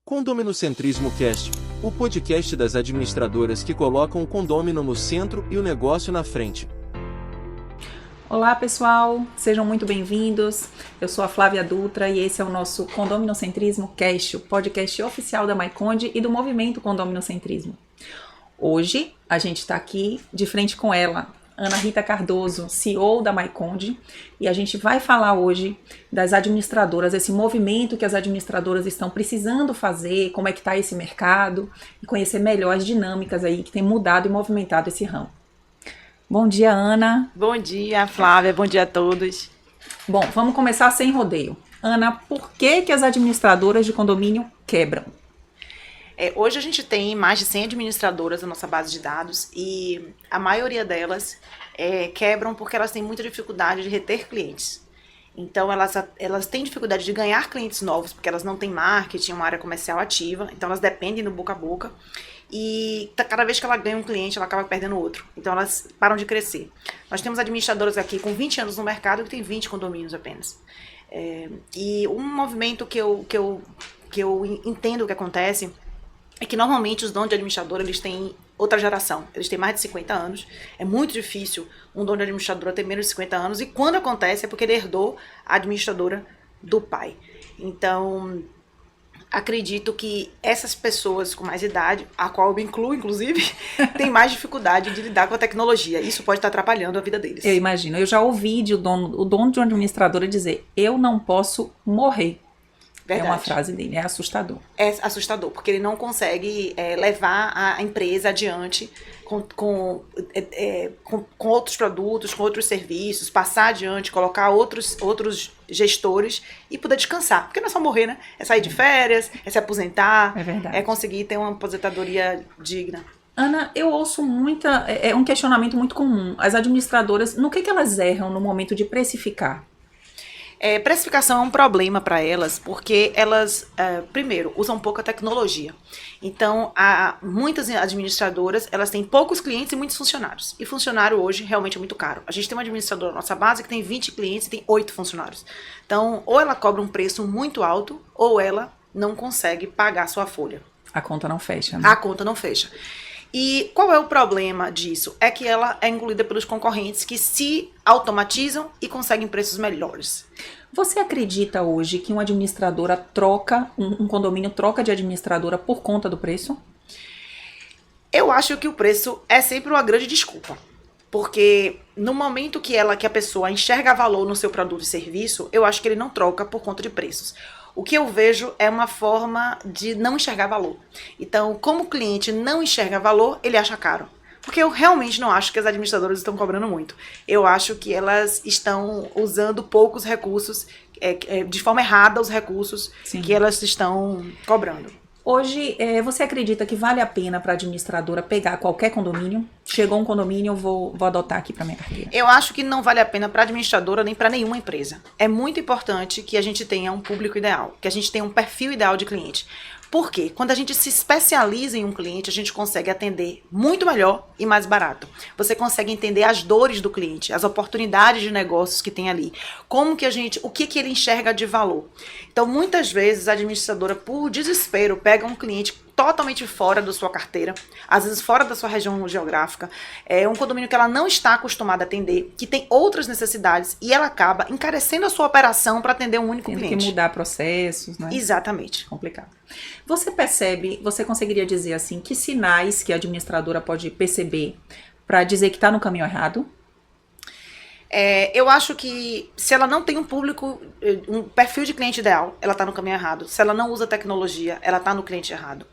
Condominocentrismo Cast, o podcast das administradoras que colocam o condômino no centro e o negócio na frente. Olá pessoal, sejam muito bem-vindos. Eu sou a Flávia Dutra e esse é o nosso Condominocentrismo Cast, o podcast oficial da Maiconde e do movimento Condominocentrismo. Hoje a gente está aqui de frente com ela, Ana Rita Cardoso, CEO da Maiconde, e a gente vai falar hoje das administradoras, esse movimento que as administradoras estão precisando fazer, como é que está esse mercado, e conhecer melhor as dinâmicas aí que tem mudado e movimentado esse ramo. Bom dia, Ana. Bom dia, Flávia. Bom dia a todos. Bom, vamos começar sem rodeio. Ana, por que as administradoras de condomínio quebram? Hoje a gente tem mais de 100 administradoras na nossa base de dados e a maioria delas quebram porque elas têm muita dificuldade de reter clientes. Então elas têm dificuldade de ganhar clientes novos porque elas não têm marketing, uma área comercial ativa, então elas dependem do boca a boca e cada vez que ela ganha um cliente ela acaba perdendo outro, então elas param de crescer. Nós temos administradoras aqui com 20 anos no mercado que tem 20 condomínios apenas. E um movimento que eu entendo que acontece é que normalmente os donos de administradora, eles têm outra geração, eles têm mais de 50 anos, é muito difícil um dono de administradora ter menos de 50 anos, e quando acontece é porque ele herdou a administradora do pai. Então, acredito que essas pessoas com mais idade, a qual eu me incluo, inclusive, têm mais dificuldade de lidar com a tecnologia, isso pode estar atrapalhando a vida deles. Eu imagino, eu já ouvi o dono de uma administradora dizer, eu não posso morrer. Verdade. É uma frase dele, é assustador. É assustador, porque ele não consegue levar a empresa adiante com outros produtos, com outros serviços, passar adiante, colocar outros gestores e poder descansar. Porque não é só morrer, né? É sair de férias, é se aposentar, é conseguir ter uma aposentadoria digna. Ana, eu ouço um questionamento muito comum. As administradoras, no que elas erram no momento de precificar? Precificação é um problema para elas, porque elas, primeiro, usam pouca tecnologia. Então, muitas administradoras, elas têm poucos clientes e muitos funcionários. E funcionário hoje realmente é muito caro. A gente tem uma administradora na nossa base que tem 20 clientes e tem 8 funcionários. Então, ou ela cobra um preço muito alto, ou ela não consegue pagar a sua folha. A conta não fecha, né? A conta não fecha. E qual é o problema disso? É que ela é engolida pelos concorrentes que se automatizam e conseguem preços melhores. Você acredita hoje que uma administradora um condomínio troca de administradora por conta do preço? Eu acho que o preço é sempre uma grande desculpa. Porque no momento que a pessoa enxerga valor no seu produto e serviço, eu acho que ele não troca por conta de preços. O que eu vejo é uma forma de não enxergar valor. Então, como o cliente não enxerga valor, ele acha caro. Porque eu realmente não acho que as administradoras estão cobrando muito. Eu acho que elas estão usando poucos recursos, de forma errada os recursos Sim. que elas estão cobrando. Hoje, você acredita que vale a pena para a administradora pegar qualquer condomínio? Chegou um condomínio, eu vou adotar aqui para minha carteira. Eu acho que não vale a pena para a administradora nem para nenhuma empresa. É muito importante que a gente tenha um público ideal, que a gente tenha um perfil ideal de cliente. Por quê? Quando a gente se especializa em um cliente, a gente consegue atender muito melhor e mais barato. Você consegue entender as dores do cliente, as oportunidades de negócios que tem ali, o que ele enxerga de valor. Então, muitas vezes, a administradora, por desespero, pega um cliente totalmente fora da sua carteira, às vezes fora da sua região geográfica, é um condomínio que ela não está acostumada a atender, que tem outras necessidades e ela acaba encarecendo a sua operação para atender um único cliente. Tem que mudar processos, né? Exatamente. Complicado. Você conseguiria dizer assim, que sinais que a administradora pode perceber para dizer que está no caminho errado? Eu acho que se ela não tem um perfil de cliente ideal, ela está no caminho errado. Se ela não usa tecnologia, ela está no cliente errado.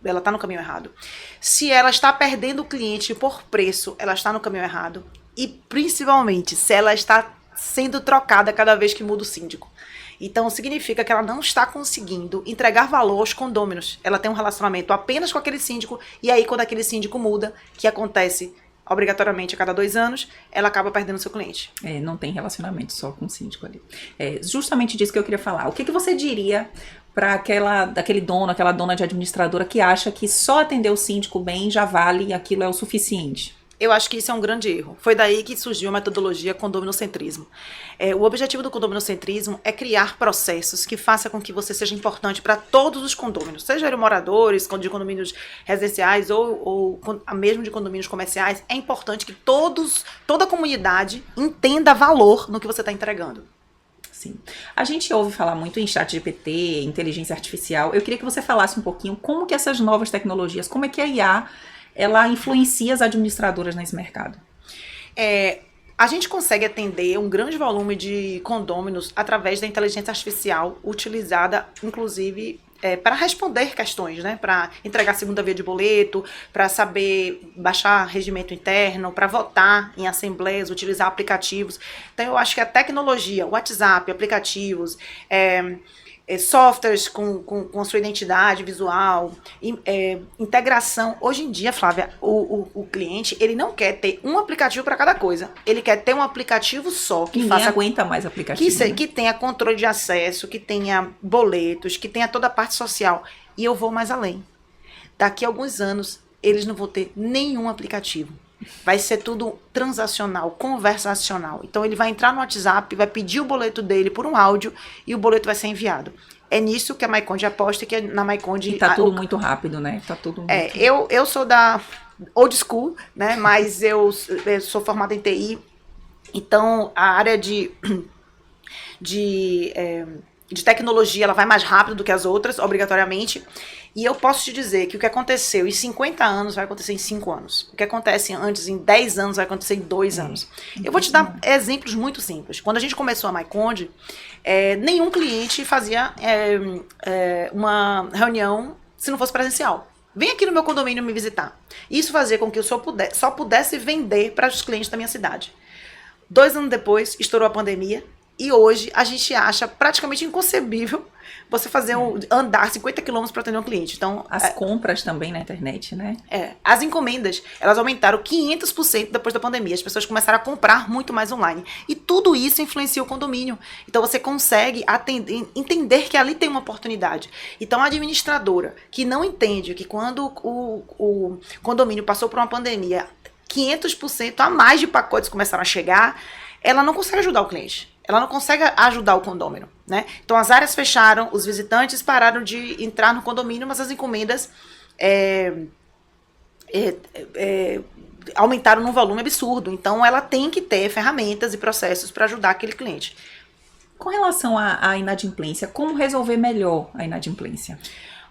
Ela está no caminho errado. Se ela está perdendo o cliente por preço, ela está no caminho errado. E principalmente, se ela está sendo trocada cada vez que muda o síndico. Então, significa que ela não está conseguindo entregar valor aos condôminos. Ela tem um relacionamento apenas com aquele síndico, e aí quando aquele síndico muda, que acontece obrigatoriamente a cada 2 anos, ela acaba perdendo seu cliente. Não tem relacionamento só com o síndico ali. Justamente disso que eu queria falar. O que você diria para aquela dona de administradora que acha que só atender o síndico bem já vale e aquilo é o suficiente? Eu acho que isso é um grande erro. Foi daí que surgiu a metodologia condominocentrismo. O objetivo do condominocentrismo é criar processos que façam com que você seja importante para todos os condôminos, seja ele moradores, de condomínios residenciais ou mesmo de condomínios comerciais. É importante que toda a comunidade entenda valor no que você está entregando. Sim. A gente ouve falar muito em ChatGPT, inteligência artificial. Eu queria que você falasse um pouquinho como que essas novas tecnologias, como é que a IA ela influencia as administradoras nesse mercado? A gente consegue atender um grande volume de condôminos através da inteligência artificial, utilizada, inclusive, para responder questões, né? Para entregar segunda via de boleto, para saber baixar regimento interno, para votar em assembleias, utilizar aplicativos. Então, eu acho que a tecnologia, WhatsApp, aplicativos, softwares com sua identidade visual, integração. Hoje em dia, Flávia, o cliente, ele não quer ter um aplicativo para cada coisa. Ele quer ter um aplicativo só. Que ninguém aguenta mais aplicativo. Que tenha controle de acesso, que tenha boletos, que tenha toda a parte social. E eu vou mais além. Daqui a alguns anos, eles não vão ter nenhum aplicativo. Vai ser tudo transacional, conversacional. Então ele vai entrar no WhatsApp, vai pedir o boleto dele por um áudio e o boleto vai ser enviado. É nisso que a MyConde aposta, que na MyConde... E tá tudo muito rápido, né? Tá tudo muito... Eu sou da old school, né? Mas eu sou formada em TI. Então a área de tecnologia, ela vai mais rápido do que as outras, obrigatoriamente. E eu posso te dizer que o que aconteceu em 50 anos vai acontecer em 5 anos. O que acontece antes em 10 anos vai acontecer em 2 anos. Eu vou te dar exemplos muito simples. Quando a gente começou a MyConde, nenhum cliente fazia uma reunião se não fosse presencial. Vem aqui no meu condomínio me visitar. Isso fazia com que eu só pudesse vender para os clientes da minha cidade. 2 anos depois, estourou a pandemia. E hoje a gente acha praticamente inconcebível você andar 50 quilômetros para atender um cliente. Então, as compras também na internet, né? As encomendas, elas aumentaram 500% depois da pandemia. As pessoas começaram a comprar muito mais online. E tudo isso influencia o condomínio. Então, você consegue entender que ali tem uma oportunidade. Então, a administradora que não entende que quando o condomínio passou por uma pandemia, 500% a mais de pacotes começaram a chegar, ela não consegue ajudar o cliente. Ela não consegue ajudar o condômino, né? Então, as áreas fecharam, os visitantes pararam de entrar no condomínio, mas as encomendas aumentaram num volume absurdo. Então, ela tem que ter ferramentas e processos para ajudar aquele cliente. Com relação à inadimplência, como resolver melhor a inadimplência?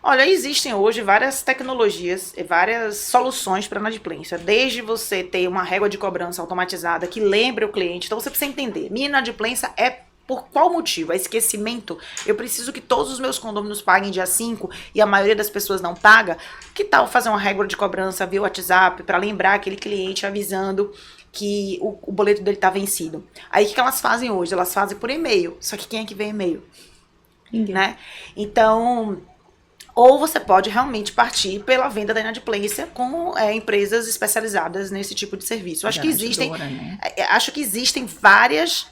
Olha, existem hoje várias tecnologias e várias soluções para inadimplência. Desde você ter uma régua de cobrança automatizada que lembre o cliente. Então, você precisa entender, minha inadimplência é por qual motivo? É esquecimento? Eu preciso que todos os meus condôminos paguem dia 5 e a maioria das pessoas não paga? Que tal fazer uma régua de cobrança via WhatsApp para lembrar aquele cliente avisando que o boleto dele está vencido? Aí, o que elas fazem hoje? Elas fazem por e-mail. Só que quem é que vê e-mail? Ninguém. Né? Então... Ou você pode realmente partir pela venda da inadimplência com empresas especializadas nesse tipo de serviço. Acho que existem várias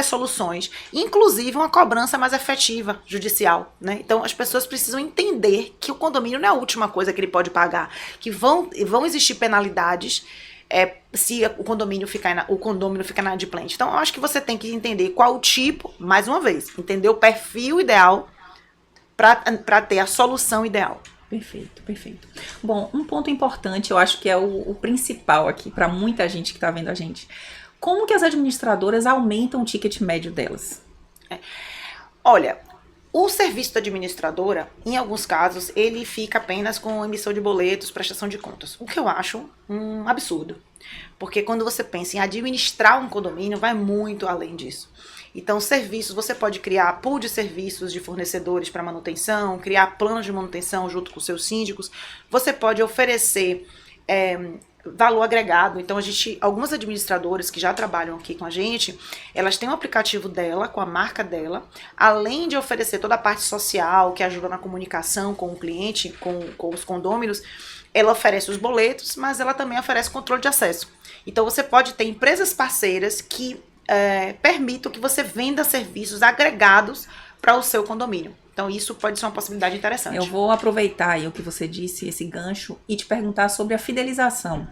soluções, inclusive uma cobrança mais efetiva judicial, né? Então as pessoas precisam entender que o condomínio não é a última coisa que ele pode pagar, que vão existir penalidades se o condomínio ficar inadimplente. Então eu acho que você tem que entender qual o tipo, mais uma vez, entender o perfil ideal para ter a solução ideal. Perfeito, perfeito. Bom, um ponto importante, eu acho que é o principal aqui, para muita gente que está vendo a gente. Como que as administradoras aumentam o ticket médio delas? Olha, o serviço da administradora, em alguns casos, ele fica apenas com emissão de boletos, prestação de contas. O que eu acho um absurdo. Porque quando você pensa em administrar um condomínio, vai muito além disso. Então, serviços, você pode criar pool de serviços de fornecedores para manutenção, criar planos de manutenção junto com seus síndicos. Você pode oferecer valor agregado. Então, algumas administradoras que já trabalham aqui com a gente, elas têm um aplicativo dela, com a marca dela, além de oferecer toda a parte social, que ajuda na comunicação com o cliente, com os condôminos, ela oferece os boletos, mas ela também oferece controle de acesso. Então, você pode ter empresas parceiras que permitam que você venda serviços agregados para o seu condomínio. Então, isso pode ser uma possibilidade interessante. Eu vou aproveitar aí o que você disse, esse gancho, e te perguntar sobre a fidelização.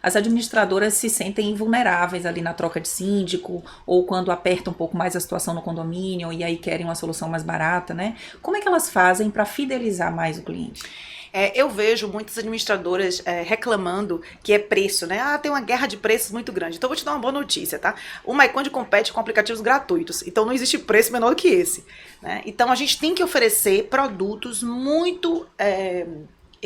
As administradoras se sentem vulneráveis ali na troca de síndico, ou quando aperta um pouco mais a situação no condomínio e aí querem uma solução mais barata, né? Como é que elas fazem para fidelizar mais o cliente? Eu vejo muitas administradoras reclamando que é preço, né? Ah, tem uma guerra de preços muito grande. Então, eu vou te dar uma boa notícia, tá? O MyConde compete com aplicativos gratuitos. Então, não existe preço menor do que esse, né? Então, a gente tem que oferecer produtos muito...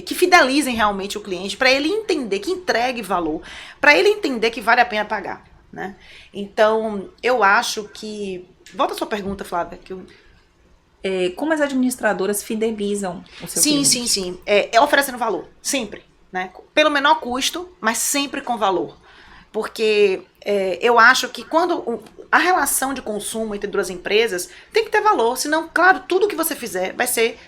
que fidelizem realmente o cliente, para ele entender, que entregue valor, para ele entender que vale a pena pagar, né? Então, eu acho que... Volta a sua pergunta, Flávia, que eu... Como as administradoras fidelizam o seu cliente? Sim. Oferecendo valor, sempre, né? Pelo menor custo, mas sempre com valor. Porque eu acho que quando a relação de consumo entre duas empresas tem que ter valor, senão, claro, tudo que você fizer vai ser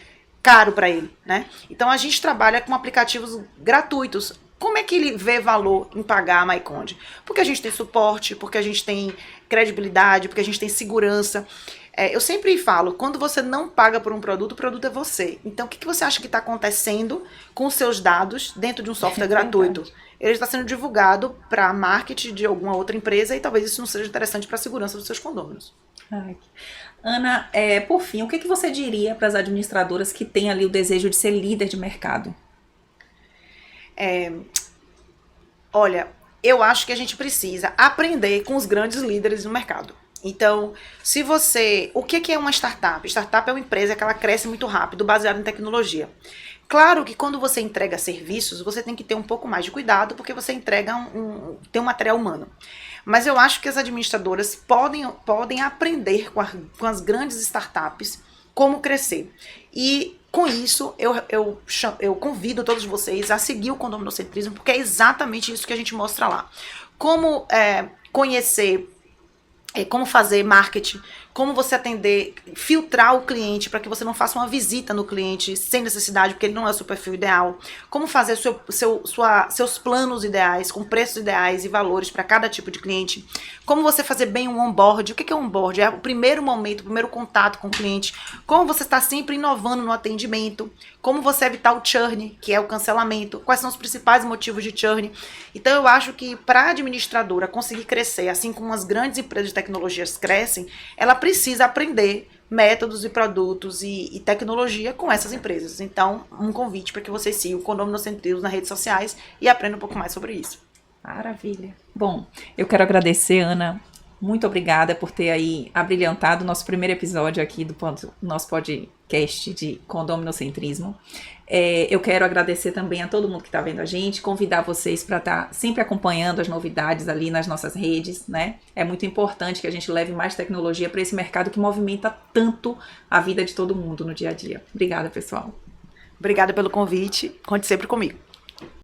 caro para ele, né? Então a gente trabalha com aplicativos gratuitos. Como é que ele vê valor em pagar a MyConde? Porque a gente tem suporte, porque a gente tem credibilidade, porque a gente tem segurança. Eu sempre falo, quando você não paga por um produto, o produto é você. Então, o que você acha que está acontecendo com os seus dados dentro de um software gratuito? Ele está sendo divulgado para marketing de alguma outra empresa e talvez isso não seja interessante para a segurança dos seus condôminos. Ai. Ana, por fim, o que você diria para as administradoras que têm ali o desejo de ser líder de mercado? Olha, eu acho que a gente precisa aprender com os grandes líderes do mercado. Então, o que é uma startup? Startup é uma empresa que ela cresce muito rápido, baseada em tecnologia. Claro que quando você entrega serviços, você tem que ter um pouco mais de cuidado, porque você entrega tem um material humano. Mas eu acho que as administradoras podem aprender com as grandes startups como crescer. E com isso, eu convido todos vocês a seguir o condominocentrismo, porque é exatamente isso que a gente mostra lá. Como conhecer, como fazer marketing, como você atender, filtrar o cliente para que você não faça uma visita no cliente sem necessidade, porque ele não é o seu perfil ideal. Como fazer seus planos ideais, com preços ideais e valores para cada tipo de cliente. Como você fazer bem um onboard. O que é um onboard? É o primeiro momento, o primeiro contato com o cliente. Como você está sempre inovando no atendimento. Como você evitar o churn, que é o cancelamento. Quais são os principais motivos de churn. Então eu acho que para a administradora conseguir crescer, assim como as grandes empresas de tecnologias crescem, ela precisa aprender métodos e produtos e tecnologia com essas empresas. Então, um convite para que vocês sigam o Condominocentrismo nas redes sociais e aprendam um pouco mais sobre isso. Maravilha. Bom, eu quero agradecer, Ana. Muito obrigada por ter aí abrilhantado o nosso primeiro episódio aqui do nosso podcast de condominocentrismo. Eu quero agradecer também a todo mundo que está vendo a gente, convidar vocês para estar sempre acompanhando as novidades ali nas nossas redes, né? É muito importante que a gente leve mais tecnologia para esse mercado que movimenta tanto a vida de todo mundo no dia a dia. Obrigada, pessoal. Obrigada pelo convite. Conte sempre comigo.